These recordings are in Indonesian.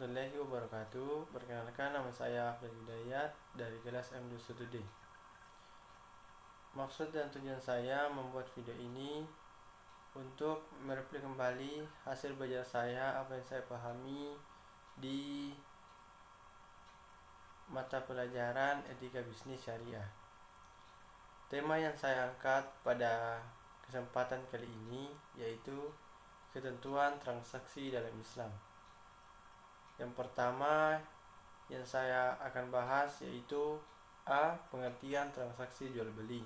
warahmatullahi wabarakatuh. Perkenalkan, nama saya Afdal Hidayat dari kelas M21D. Maksud dan tujuan saya membuat video ini untuk merefleks kembali hasil belajar saya, apa yang saya pahami di mata pelajaran etika bisnis syariah. Tema yang saya angkat pada kesempatan kali ini yaitu ketentuan transaksi dalam Islam. Yang pertama yang saya akan bahas yaitu A. Pengertian transaksi jual beli,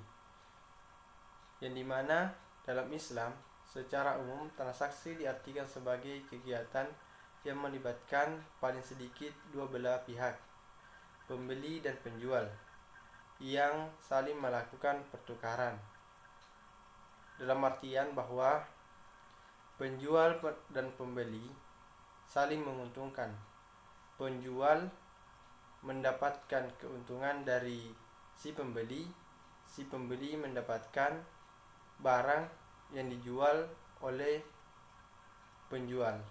yang dimana dalam Islam secara umum transaksi diartikan sebagai kegiatan yang melibatkan paling sedikit dua belah pihak, pembeli dan penjual, yang saling melakukan pertukaran, dalam artian bahwa penjual dan pembeli saling menguntungkan. Penjual mendapatkan keuntungan dari si pembeli mendapatkan barang yang dijual oleh penjual.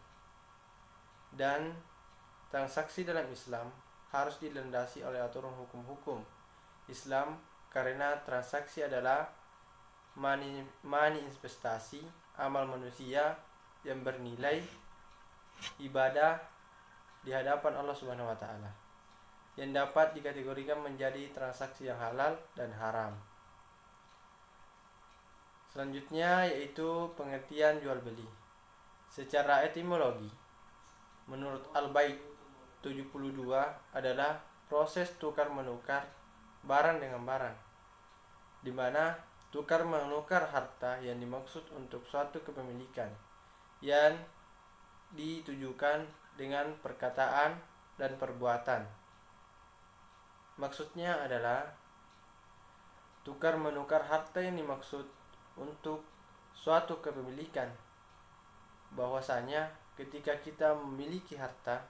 Dan transaksi dalam Islam harus dilandasi oleh aturan hukum-hukum Islam, karena transaksi adalah money investasi, amal manusia yang bernilai ibadah di hadapan Allah Subhanahu wa taala, yang dapat dikategorikan menjadi transaksi yang halal dan haram. Selanjutnya yaitu pengertian jual beli. Secara etimologi, menurut Al-Bait 72 adalah proses tukar menukar barang dengan barang, di mana tukar menukar harta yang dimaksud untuk suatu kepemilikan yang ditujukan dengan perkataan dan perbuatan. Maksudnya adalah tukar menukar harta yang dimaksud untuk suatu kepemilikan, bahwasanya ketika kita memiliki harta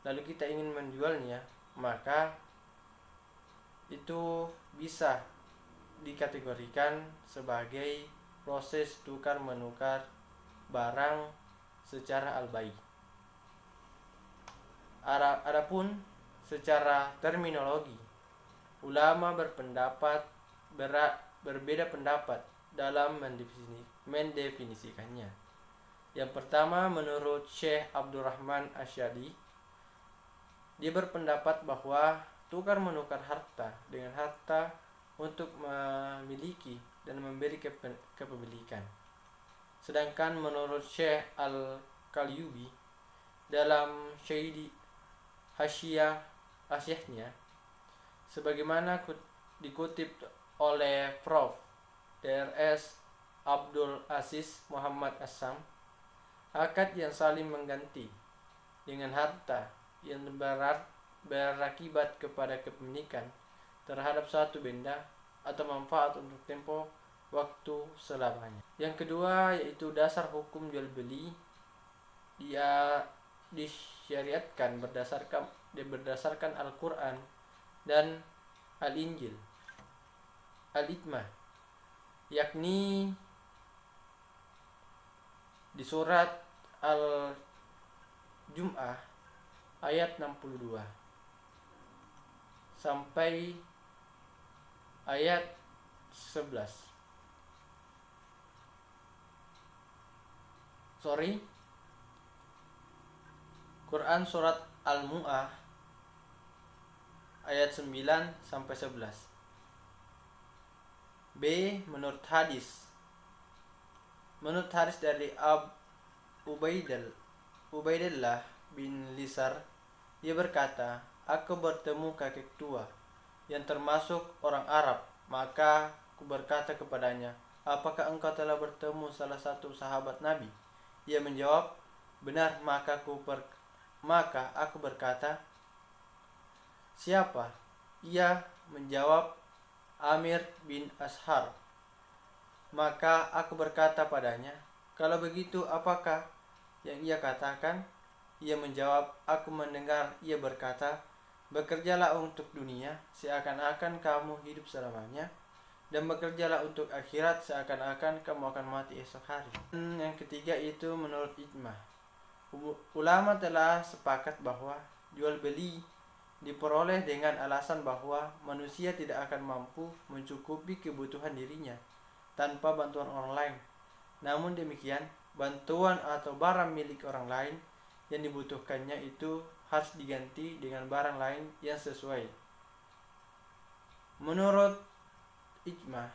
lalu kita ingin menjualnya, maka itu bisa dikategorikan sebagai proses tukar menukar barang secara al-bai'. Adapun secara terminologi, ulama berbeda pendapat dalam mendefinisikannya. Yang pertama, menurut Syekh Abdurrahman Asyadi, dia berpendapat bahwa tukar menukar harta dengan harta untuk memiliki dan memberi kepemilikan. Sedangkan menurut Syekh Al-Qalyubi dalam Syahidi Hasyahnya, sebagaimana dikutip oleh Prof. Drs. Abdul Aziz Muhammad Assam, akad yang saling mengganti dengan harta yang berakibat kepada kepemilikan terhadap suatu benda atau manfaat untuk tempo waktu selamanya. Yang kedua yaitu dasar hukum jual beli. Dia disyariatkan berdasarkan Al-Quran dan Al-Injil, Al-Hikmah, yakni di surat Al-Jum'ah ayat 62 sampai ayat 11. Quran surat Al-Mu'ah ayat 9 sampai 11. B. Menurut hadis dari Ubaidillah bin Lisar, dia berkata, aku bertemu kakek tua yang termasuk orang Arab, maka aku berkata kepadanya, apakah engkau telah bertemu salah satu sahabat Nabi? Ia menjawab, benar. Maka aku berkata, siapa? Ia menjawab, Amir bin Ashar. Maka aku berkata padanya, kalau begitu apakah yang ia katakan? Ia menjawab, aku mendengar ia berkata, bekerjalah untuk dunia seakan-akan kamu hidup selamanya, dan bekerjalah untuk akhirat seakan-akan kamu akan mati esok hari. Yang ketiga itu menurut hikmah. Ulama telah sepakat bahwa jual beli diperoleh dengan alasan bahwa manusia tidak akan mampu mencukupi kebutuhan dirinya tanpa bantuan orang lain. Namun demikian, bantuan atau barang milik orang lain yang dibutuhkannya itu harus diganti dengan barang lain yang sesuai. Menurut ijma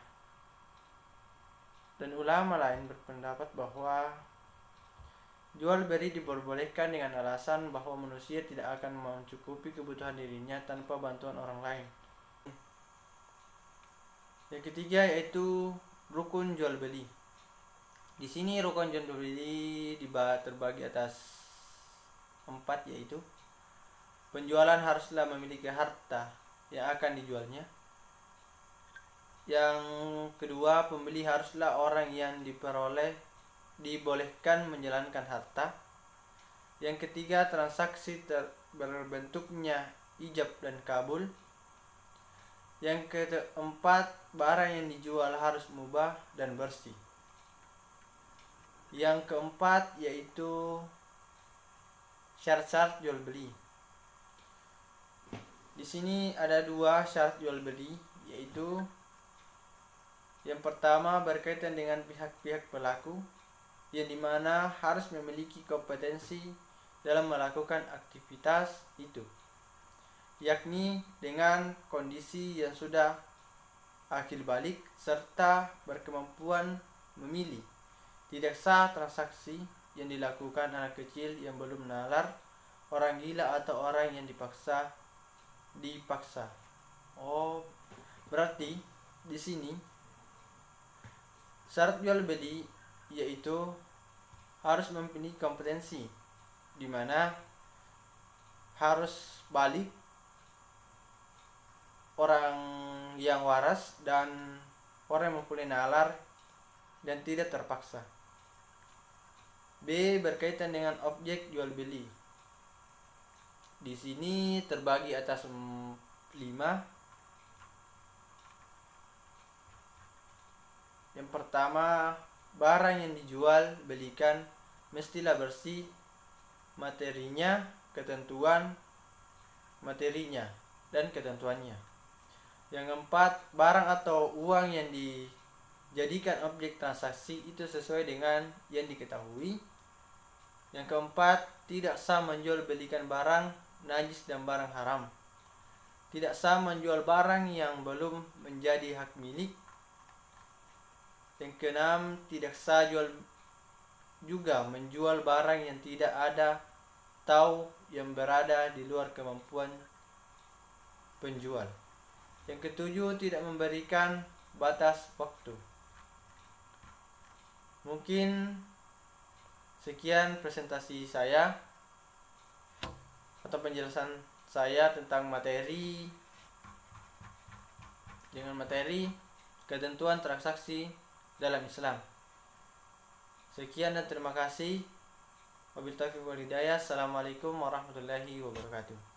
dan ulama lain berpendapat bahwa jual beli diperbolehkan dengan alasan bahwa manusia tidak akan mencukupi kebutuhan dirinya tanpa bantuan orang lain. Yang ketiga yaitu rukun jual beli. Di sini rukun jual beli terbagi atas 4, yaitu penjualan haruslah memiliki harta yang akan dijualnya. Yang kedua, pembeli haruslah orang yang dibolehkan menjalankan harta. Yang ketiga, transaksi berbentuknya ijab dan kabul. Yang keempat, barang yang dijual harus mubah dan bersih. Yang keempat yaitu syarat-syarat jual beli. Di sini ada 2 syarat jual beli, yaitu yang pertama berkaitan dengan pihak-pihak pelaku, yang dimana harus memiliki kompetensi dalam melakukan aktivitas itu, yakni dengan kondisi yang sudah akil balik serta berkemampuan memilih. Tidak sah transaksi yang dilakukan anak kecil yang belum nalar, orang gila atau orang yang dipaksa. Berarti di sini syarat jual beli yaitu harus memiliki kompetensi, di mana harus balik, orang yang waras, dan orang yang mempunyai nalar dan tidak terpaksa. B. Berkaitan dengan objek jual beli. Di sini terbagi atas 5. Yang pertama, barang yang dijual belikan mestilah bersih, materinya, ketentuan materinya, dan ketentuannya. Yang keempat, barang atau uang yang dijadikan objek transaksi itu sesuai dengan yang diketahui. Yang keempat, tidak sah menjual belikan barang najis dan barang haram. Tidak sah menjual barang yang belum menjadi hak milik. Yang keenam, tidak sah juga menjual barang yang tidak ada atau yang berada di luar kemampuan penjual. Yang ketujuh, tidak memberikan batas waktu. Mungkin sekian presentasi saya atau penjelasan saya tentang materi ketentuan transaksi dalam Islam. Sekian dan terima kasih. Wabillahi taufiq wal hidayah. Assalamualaikum warahmatullahi wabarakatuh.